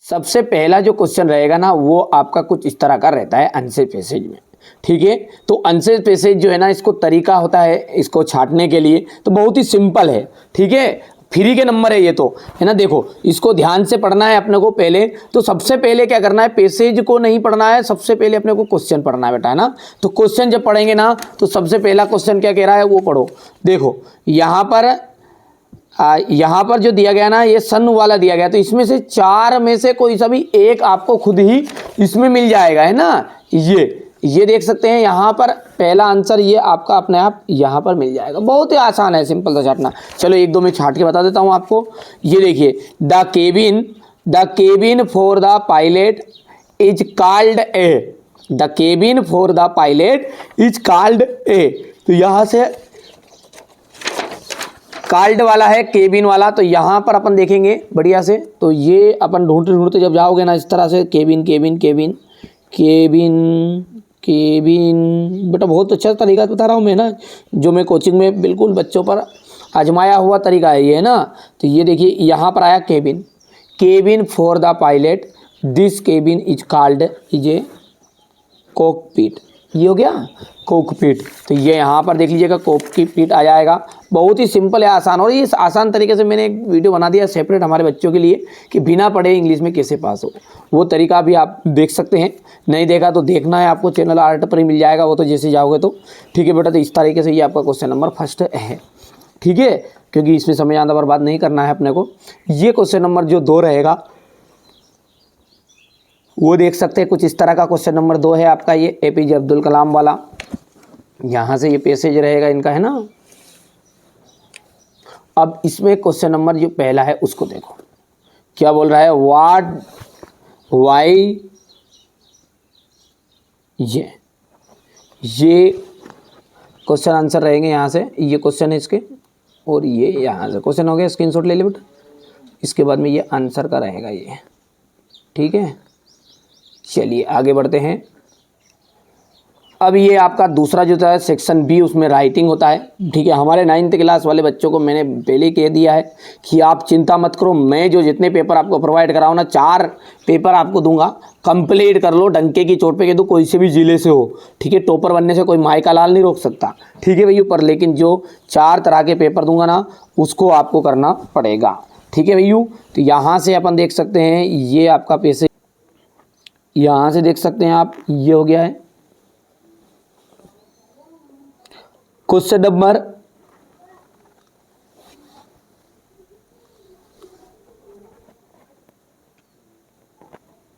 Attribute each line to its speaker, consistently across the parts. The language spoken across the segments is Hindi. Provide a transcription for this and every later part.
Speaker 1: सबसे पहला जो क्वेश्चन रहेगा ना वो आपका कुछ इस तरह का रहता है आंसर पैसेज में, ठीक है। तो आंसर पैसेज जो है ना, इसको तरीका होता है इसको छांटने के लिए, तो बहुत ही सिंपल है, ठीक है। फ्री के नंबर है ये तो, है ना। देखो इसको ध्यान से पढ़ना है अपने को पहले। तो सबसे पहले क्या करना है, पैसेज को नहीं पढ़ना है, सबसे पहले अपने को क्वेश्चन पढ़ना है बेटा, है ना। तो क्वेश्चन जब पढ़ेंगे ना, तो सबसे पहला क्वेश्चन क्या कह रहा है वो पढ़ो। देखो यहाँ पर जो दिया गया ना, ये सन वाला दिया गया, तो इसमें से चार में से कोई सा भी एक आपको खुद ही इसमें मिल जाएगा, है ना। ये देख सकते हैं यहाँ पर पहला आंसर ये आपका अपने आप यहाँ पर मिल जाएगा। बहुत ही आसान है, सिंपल सा छाटना। चलो एक दो में छाट के बता देता हूँ आपको। ये देखिए, the cabin for the pilot is called a, the cabin for the pilot is called a. तो यहाँ से कॉल्ड वाला है, केबिन वाला, तो यहाँ पर अपन देखेंगे बढ़िया से। तो ये अपन ढूंढते ढूंढते जब जाओगे ना इस तरह से, cabin cabin cabin cabin cabin, बेटा बहुत अच्छा तरीका बता रहा हूँ मैं ना, जो मैं कोचिंग में बिल्कुल बच्चों पर आजमाया हुआ तरीका है ये, है ना। तो ये देखिए यहाँ पर आया cabin, cabin for the pilot, this cabin is called is a cockpit. ये हो गया कॉकपिट। तो ये यहाँ पर देख लीजिएगा कॉकपिट आ जाएगा। बहुत ही सिंपल है, आसान। और ये आसान तरीके से मैंने एक वीडियो बना दिया सेपरेट हमारे बच्चों के लिए कि बिना पढ़े इंग्लिश में कैसे पास हो। वो तरीका भी आप देख सकते हैं, नहीं देखा तो देखना है आपको, चैनल आर्ट पर ही मिल जाएगा वो तो, जैसे जाओगे तो, ठीक है बेटा। तो इस तरीके से ये आपका क्वेश्चन नंबर फर्स्ट है, ठीक है, क्योंकि इसमें समय ज़्यादा बर्बाद नहीं करना है अपने को। ये क्वेश्चन नंबर जो 2 रहेगा वो देख सकते हैं कुछ इस तरह का। क्वेश्चन नंबर 2 है आपका ये एपीजे अब्दुल कलाम वाला। यहाँ से ये पैसेज रहेगा इनका, है ना। अब इसमें क्वेश्चन नंबर जो पहला है उसको देखो क्या बोल रहा है, व्हाट वाई, ये क्वेश्चन आंसर रहेंगे यहाँ से। ये क्वेश्चन है इसके, और ये यहाँ से क्वेश्चन हो गया, स्क्रीनशॉट ले ले बेटा। इसके बाद में ये आंसर का रहेगा ये, ठीक है। चलिए आगे बढ़ते हैं। अब ये आपका दूसरा जो था सेक्शन बी, उसमें राइटिंग होता है, ठीक है। हमारे 9th क्लास वाले बच्चों को मैंने पहले ही कह दिया है कि आप चिंता मत करो, मैं जो जितने पेपर आपको प्रोवाइड कराऊँ ना, 4 पेपर आपको दूंगा, कंप्लीट कर लो, डंके की चोट पे कह दो, कोई से भी जिले से हो, ठीक है। टॉपर बनने से कोई माई का लाल नहीं रोक सकता, ठीक है भैया। पर लेकिन जो 4 तरह के पेपर दूंगा ना, उसको आपको करना पड़ेगा, ठीक है भैया। तो यहाँ से अपन देख सकते हैं ये आपका पैसे, यहाँ से देख सकते हैं आप, ये हो गया है क्वेश्चन नंबर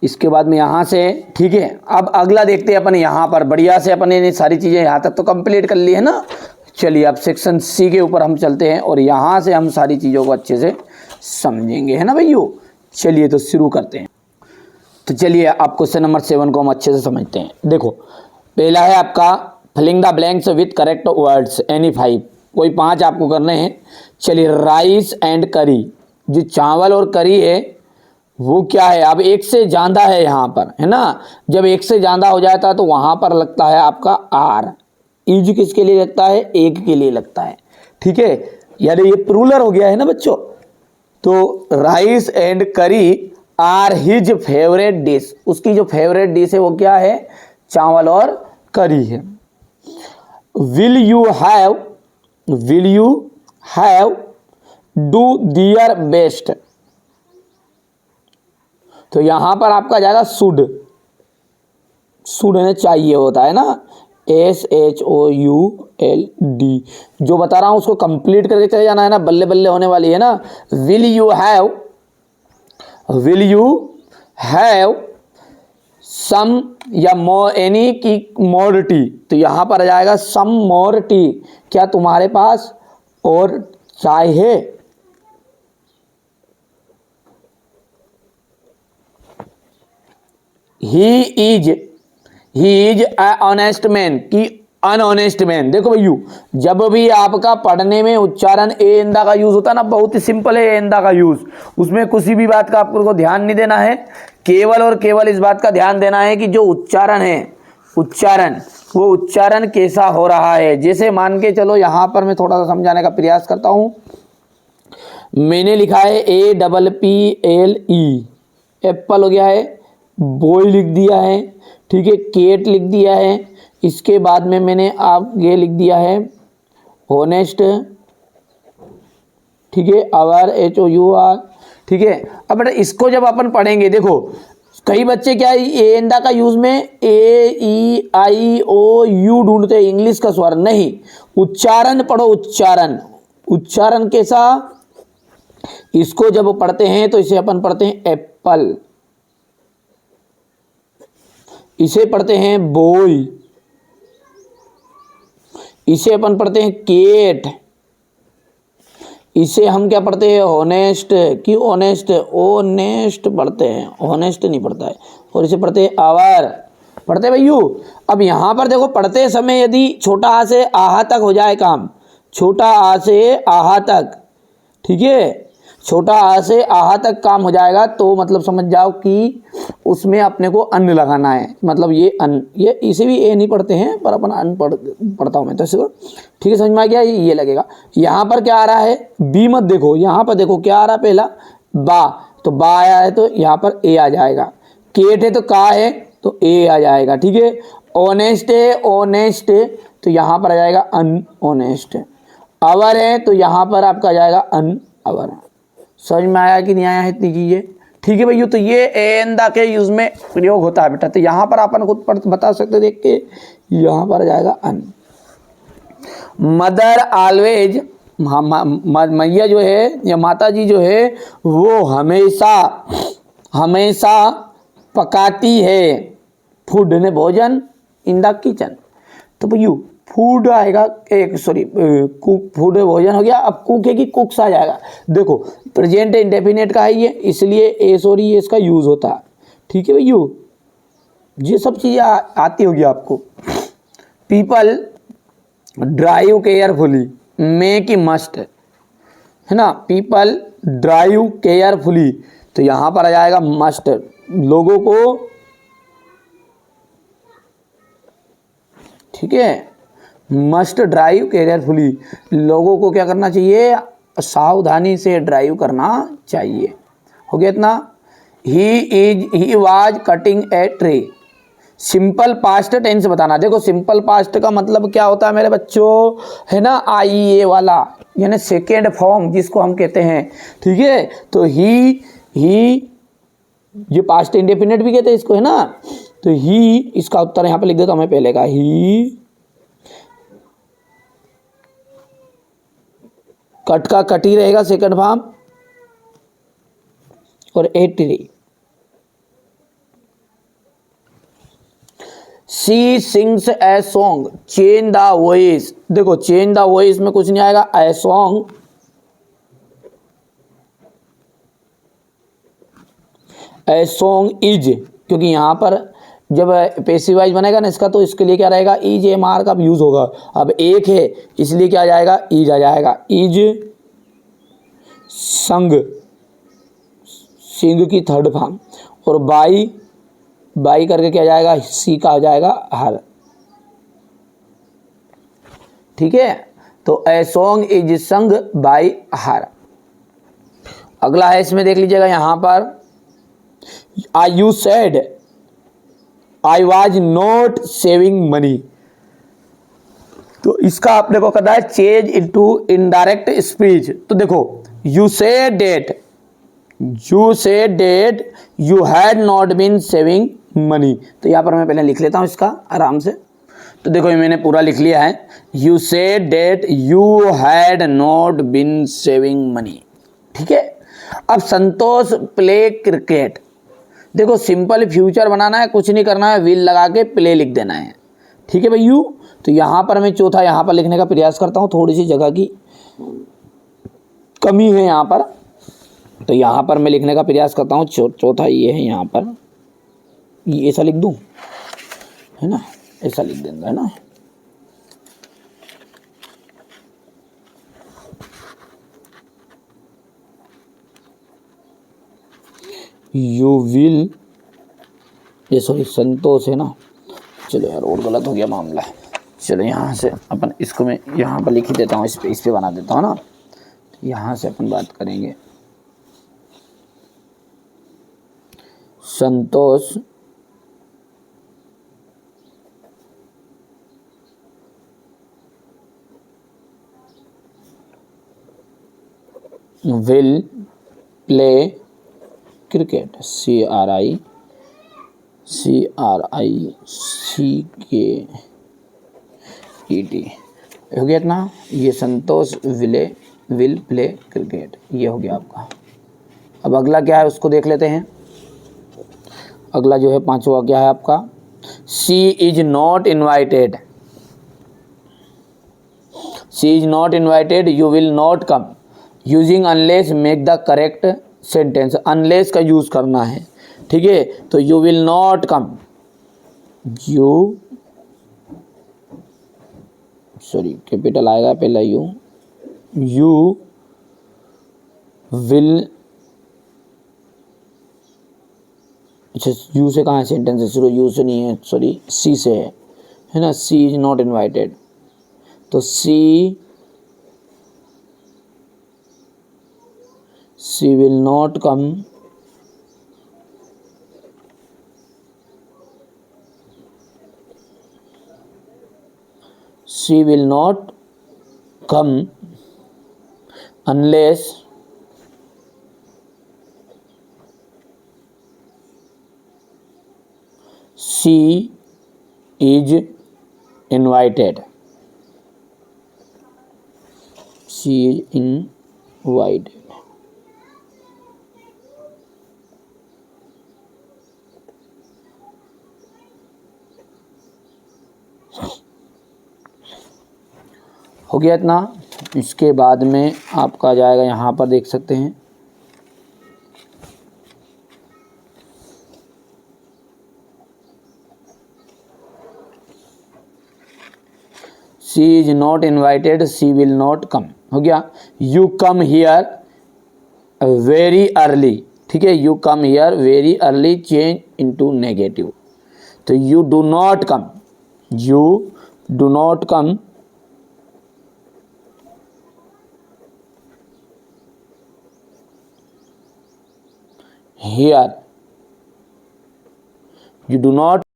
Speaker 1: इसके बाद में यहाँ से, ठीक है। अब अगला देखते हैं अपन, यहाँ पर बढ़िया से अपन ने सारी चीज़ें यहाँ तक तो कंप्लीट कर ली है ना। चलिए अब सेक्शन सी के ऊपर हम चलते हैं और यहाँ से हम सारी चीज़ों को अच्छे से समझेंगे, है ना भैया। चलिए तो शुरू करते हैं। तो चलिए आप क्वेश्चन नंबर 7 को हम अच्छे से समझते हैं। देखो पहला है आपका filling the blanks with correct words, any 5, कोई 5 आपको करने हैं। चलिए राइस एंड करी, जो चावल और करी है वो क्या है, अब एक से ज़्यादा है यहाँ पर, है ना। जब एक से ज़्यादा हो जाता है तो वहाँ पर लगता है आपका आर। इज किसके लिए लगता है, एक के लिए लगता है, ठीक है। यानी ये प्लूरल हो गया है ना बच्चों। तो राइस एंड करी आर हिज फेवरेट डिश, उसकी जो फेवरेट डिश है वो क्या है, चावल और करी है। Will you have do their best, तो यहां पर आपका जाएगा शुड है, चाहिए होता है ना, SHOULD। जो बता रहा हूं उसको कंप्लीट करके चले जाना है ना, बल्ले बल्ले होने वाली है ना। विल यू हैव सम या मोर, एनी की मोर टी, तो यहां पर आ जाएगा सम मोर टी, क्या तुम्हारे पास और चाय है। He is a honest man, की अनऑनेस्ट मैन। देखो भैया, जब भी आपका पढ़ने में उच्चारण ए इंदा का यूज होता है ना, बहुत ही सिंपल है ए इंदा का यूज, उसमें किसी भी बात का आपको ध्यान नहीं देना है, केवल और केवल इस बात का ध्यान देना है कि जो उच्चारण है, वो उच्चारण कैसा हो रहा है। जैसे मान के चलो, यहाँ पर मैं थोड़ा सा समझाने का प्रयास करता हूँ। मैंने लिखा है APPLE, एप्पल हो गया है, बॉय लिख दिया है, ठीक है, केट लिख दिया है, इसके बाद में मैंने आप ये लिख दिया है होनेस्ट, ठीक है, आवर HOUR, ठीक है। अब बेटा इसको जब अपन पढ़ेंगे, देखो कई बच्चे क्या एंदा का यूज में AEIOU ढूंढते हैं, इंग्लिश का स्वर नहीं, उच्चारण पढ़ो, उच्चारण, उच्चारण कैसा, इसको जब पढ़ते हैं तो इसे अपन पढ़ते हैं एप्पल, इसे पढ़ते हैं बॉय, इसे अपन पढ़ते हैं केट, इसे हम क्या पढ़ते हैं होनेस्ट, कि ऑनेस्ट, ओनेस्ट पढ़ते हैं, होनेस्ट नहीं पढ़ता है, और इसे पढ़ते हैं आवर, पढ़ते हैं भैयू। अब यहाँ पर देखो पढ़ते समय यदि छोटा आ से आहा तक हो जाए काम, छोटा आ से आहा तक, ठीक है, छोटा आ से आहा तक काम हो जाएगा तो मतलब समझ जाओ कि उसमें अपने को अन्न लगाना है, मतलब ये अन्न, ये इसे भी ए नहीं पढ़ते हैं पर अपन अन्न पढ़ता हूँ मैं तो इसको, ठीक है, समझ में आ गया, ये लगेगा। यहाँ पर क्या आ रहा है, बी मत देखो, यहाँ पर देखो क्या आ रहा है, पहला बा, तो बा आया है तो यहाँ पर ए आ जाएगा, केट है तो का है तो ए आ जाएगा, ठीक है, ऑनेस्ट है, ऑनेस्ट है तो यहाँ पर आ जाएगा अनऑनेस्ट, अवर है तो यहाँ पर आपका आ जाएगा अनअवर। समझ में आया कि नहीं आया है इतनी चीजें, ठीक है भैया। तो ये एंदा के यूज में प्रयोग होता है बेटा, तो यहाँ पर अपन खुद बता सकते, देख के यहाँ पर आ जाएगा अन। मदर ऑलवेज, मैया जो है या माता जी जो है वो हमेशा हमेशा पकाती है फूड ने भोजन इन द किचन, तो भैया फूड आएगा, एक सॉरी कुक, फूड भोजन हो गया, अब कुक है कि कुक्स आ जाएगा। देखो प्रेजेंट इंडेफिनेट का है ये, इसलिए ए सॉरी ये इसका यूज होता है, ठीक है भैया, ये सब चीज़ें आती होगी आपको। पीपल ड्राइव केयरफुली, मे की मस्ट है ना, पीपल ड्राइव केयरफुली तो यहाँ पर आ जाएगा मस्ट, लोगों को, ठीक है, मस्ट ड्राइव केयरफुली, लोगों को क्या करना चाहिए, सावधानी से ड्राइव करना चाहिए, हो गया इतना। He was cutting a tree, simple past tense बताना। देखो सिंपल पास्ट का मतलब क्या होता है मेरे बच्चों, है ना, IE वाला, यानी सेकेंड फॉर्म जिसको हम कहते हैं, ठीक है, तो ही ये पास्ट इंडेफिनिट भी कहते हैं इसको, है ना, तो ही, इसका उत्तर यहाँ पे लिख देता हूँ मैं पहले का, ही, कट का कट ही रहेगा सेकंड फॉर्म, और a tree. She sings a song, change the voice, देखो चेंज द वॉइस में कुछ नहीं आएगा, a song, A song is, क्योंकि यहां पर जब पैसिव वाइज बनेगा ना इसका, तो इसके लिए क्या रहेगा, इज एमआर का यूज होगा। अब एक है इसलिए क्या आ जाएगा, इज आ जाएगा, इज संग, सिंग की थर्ड फॉर्म, और बाई करके क्या जाएगा, सी का आ जाएगा हर, ठीक है। तो a song is sung by her. अगला है इसमें देख लीजिएगा यहां पर, I you said I was not saving money, तो इसका आपने को करना है चेंज इनटू इनडायरेक्ट स्पीच। तो देखो you say that you had not been saving money, तो यहाँ पर मैं पहले लिख लेता हूँ इसका आराम से। तो देखो ये मैंने पूरा लिख लिया है, you say that you had not been saving money, ठीक है। अब संतोष प्ले क्रिकेट, देखो सिंपल फ्यूचर बनाना है, कुछ नहीं करना है, विल लगा के प्ले लिख देना है, ठीक है भैयू। तो यहाँ पर मैं चौथा यहाँ पर लिखने का प्रयास करता हूँ, थोड़ी सी जगह की कमी है यहाँ पर, तो यहाँ पर मैं लिखने का प्रयास करता हूँ, चौथा ये है यहाँ पर, ये ऐसा लिख दूँ, है ना, ऐसा लिख देंगे, है ना, यू विल, ये सॉरी संतोष है ना, चलो यार और गलत हो गया मामला, चलो यहाँ से अपन इसको मैं यहाँ पर लिख ही देता हूँ, इस पे बना देता हूँ ना, यहाँ से अपन बात करेंगे, संतोष विल प्ले क्रिकेट, CRICKET हो गया इतना। ये संतोष विल प्ले क्रिकेट, ये हो गया आपका। अब अगला क्या है उसको देख लेते हैं। अगला जो है पांचवा क्या है आपका, she is not invited, you will not come, using unless make the correct sentence. Unless का यूज करना है, ठीक है। तो you will not come, capital आएगा पहला यू विल, अच्छा यू से कहाँ है सेंटेंस है शुरू, यू से नहीं है, सॉरी सी से है ना। सी इज नॉट इन्वाइटेड, तो she will not come, she will not come unless she is invited, हो गया इतना। इसके बाद में आपका जाएगा यहाँ पर देख सकते हैं, she is not invited, she will not come, हो गया। You come here very early, ठीक है, you come here very early change into negative, तो you do not come, here, you do not